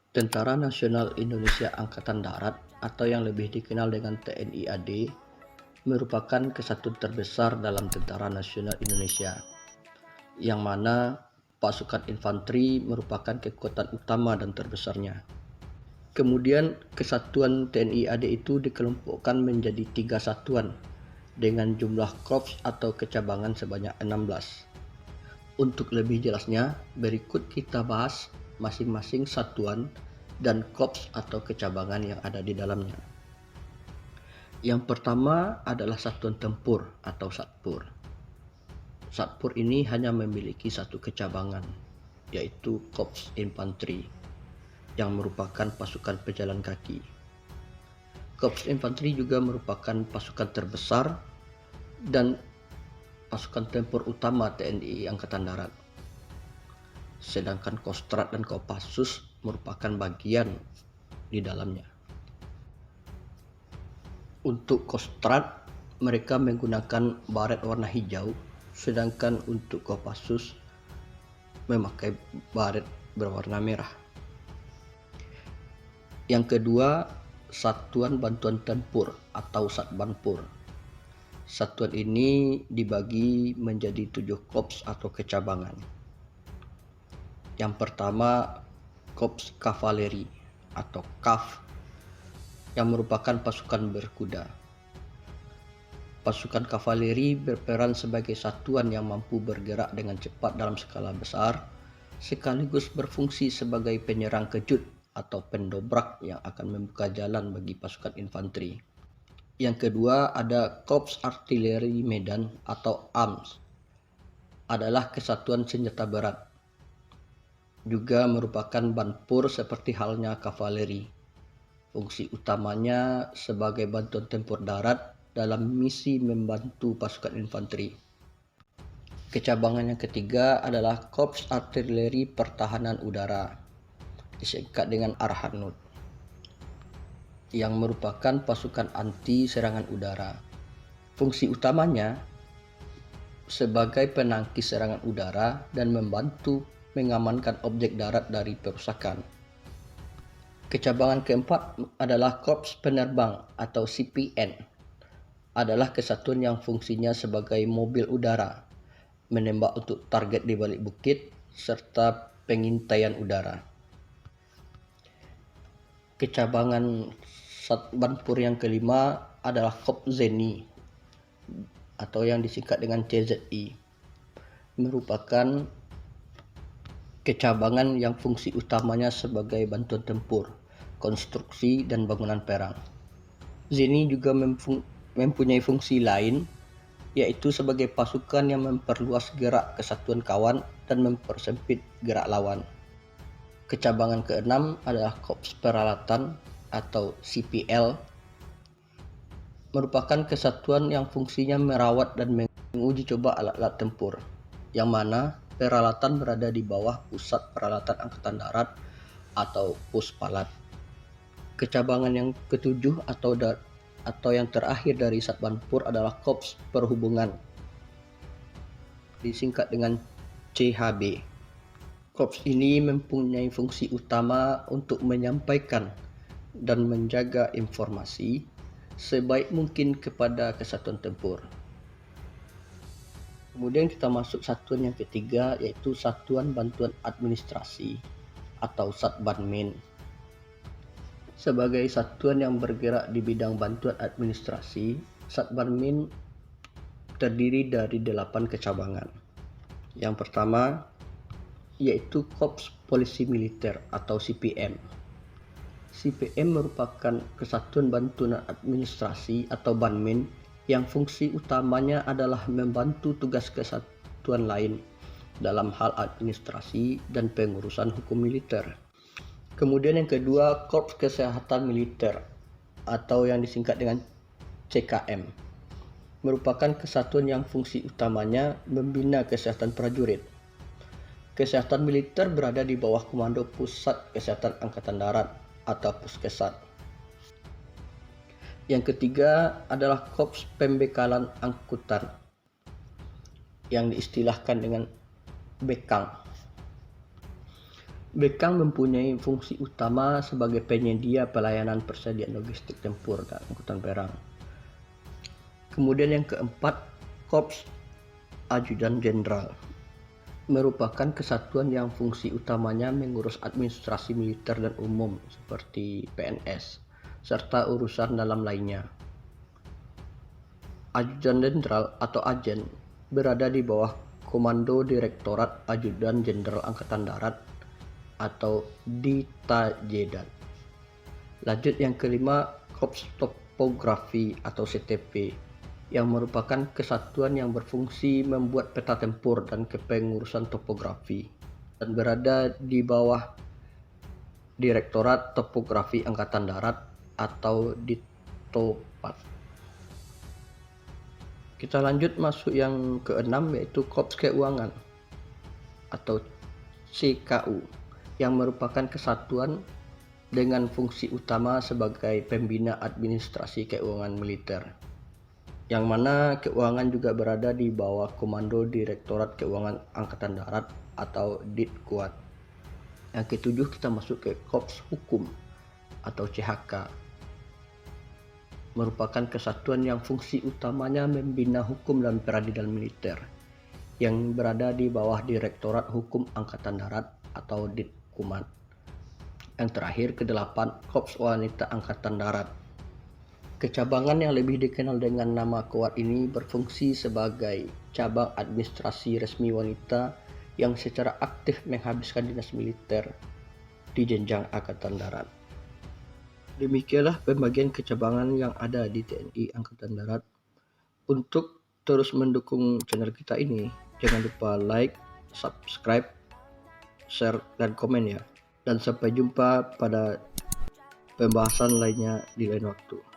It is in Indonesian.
Tentara Nasional Indonesia Angkatan Darat atau yang lebih dikenal dengan TNI AD merupakan kesatuan terbesar dalam Tentara Nasional Indonesia, yang mana pasukan infanteri merupakan kekuatan utama dan terbesarnya. Kemudian kesatuan TNI AD itu dikelompokkan menjadi 3 satuan dengan jumlah korps atau kecabangan sebanyak 16. Untuk lebih jelasnya, berikut kita bahas masing-masing satuan dan korps atau kecabangan yang ada di dalamnya. Yang pertama adalah satuan tempur atau satpur. Satpur ini hanya memiliki satu kecabangan, yaitu korps infanteri, yang merupakan pasukan pejalan kaki. Korps infanteri juga merupakan pasukan terbesar dan pasukan tempur utama TNI Angkatan Darat. Sedangkan Kostrad dan Kopassus merupakan bagian di dalamnya. Untuk Kostrad, mereka menggunakan baret warna hijau, sedangkan untuk Kopassus memakai baret berwarna merah. Yang kedua, Satuan Bantuan Tempur atau Satbanpur. Satuan ini dibagi menjadi 7 korps atau kecabangan. Yang pertama, Korps Kavaleri atau KAF, yang merupakan pasukan berkuda. Pasukan kavaleri berperan sebagai satuan yang mampu bergerak dengan cepat dalam skala besar, sekaligus berfungsi sebagai penyerang kejut atau pendobrak yang akan membuka jalan bagi pasukan infanteri. Yang kedua ada Korps Artileri Medan atau ARMS, adalah kesatuan senjata berat. Juga merupakan banpur seperti halnya kavaleri. Fungsi utamanya sebagai bantuan tempur darat dalam misi membantu pasukan infanteri. Kecabangan yang ketiga adalah Korps Artileri Pertahanan Udara, disingkat dengan Arhanud, yang merupakan pasukan anti serangan udara. Fungsi utamanya sebagai penangkis serangan udara dan membantu mengamankan objek darat dari perusakan. Kecabangan keempat adalah Korps Penerbang atau CPN, adalah kesatuan yang fungsinya sebagai mobil udara, menembak untuk target di balik bukit, serta pengintaian udara. Kecabangan Satbanpur yang kelima adalah Korps Zeni atau yang disingkat dengan CZI, merupakan kecabangan yang fungsi utamanya sebagai bantuan tempur, konstruksi, dan bangunan perang. Zeni juga mempunyai fungsi lain, yaitu sebagai pasukan yang memperluas gerak kesatuan kawan dan mempersempit gerak lawan. Kecabangan keenam adalah Korps Peralatan atau CPL, merupakan kesatuan yang fungsinya merawat dan menguji coba alat-alat tempur, yang mana peralatan berada di bawah Pusat Peralatan Angkatan Darat atau Puspalat. Kecabangan yang ketujuh atau yang terakhir dari Satbanpur adalah Korps Perhubungan, disingkat dengan CHB. Korps ini mempunyai fungsi utama untuk menyampaikan dan menjaga informasi sebaik mungkin kepada kesatuan tempur. Kemudian kita masuk satuan yang ketiga, yaitu Satuan Bantuan Administrasi atau Satbanmin. Sebagai satuan yang bergerak di bidang bantuan administrasi, Satbanmin terdiri dari 8 kecabangan. Yang pertama yaitu Korps Polisi Militer atau CPM. CPM merupakan kesatuan bantuan administrasi atau Banmin yang fungsi utamanya adalah membantu tugas kesatuan lain dalam hal administrasi dan pengurusan hukum militer. Kemudian yang kedua, Korps Kesehatan Militer atau yang disingkat dengan CKM, merupakan kesatuan yang fungsi utamanya membina kesehatan prajurit. Kesehatan militer berada di bawah Komando Pusat Kesehatan Angkatan Darat atau Puskesat. Yang ketiga adalah Korps Pembekalan Angkutan yang diistilahkan dengan Bekang. Bekang mempunyai fungsi utama sebagai penyedia pelayanan persediaan logistik tempur dan angkutan perang. Kemudian yang keempat, Korps Ajudan Jenderal merupakan kesatuan yang fungsi utamanya mengurus administrasi militer dan umum seperti PNS, serta urusan dalam lainnya. Ajudan Jenderal atau Ajen berada di bawah Komando Direktorat Ajudan Jenderal Angkatan Darat atau Ditajedan. Lanjut yang kelima, Korps Topografi atau CTP yang merupakan kesatuan yang berfungsi membuat peta tempur dan kepengurusan topografi dan berada di bawah Direktorat Topografi Angkatan Darat atau Ditopat. Kita lanjut masuk yang keenam, yaitu Korps Keuangan atau CKU yang merupakan kesatuan dengan fungsi utama sebagai pembina administrasi keuangan militer, yang mana keuangan juga berada di bawah Komando Direktorat Keuangan Angkatan Darat atau Ditkuat. Yang ketujuh, kita masuk ke Korps Hukum atau CHK, merupakan kesatuan yang fungsi utamanya membina hukum dan peradilan militer, yang berada di bawah Direktorat Hukum Angkatan Darat atau Ditkumat. Yang terakhir, kedelapan, Korps Wanita Angkatan Darat. Kecabangan yang lebih dikenal dengan nama KOWAT ini berfungsi sebagai cabang administrasi resmi wanita yang secara aktif menghabiskan dinas militer di jenjang Angkatan Darat. Demikianlah pembagian kecabangan yang ada di TNI Angkatan Darat. Untuk terus mendukung channel kita ini, jangan lupa like, subscribe, share, dan komen ya. Dan sampai jumpa pada pembahasan lainnya di lain waktu.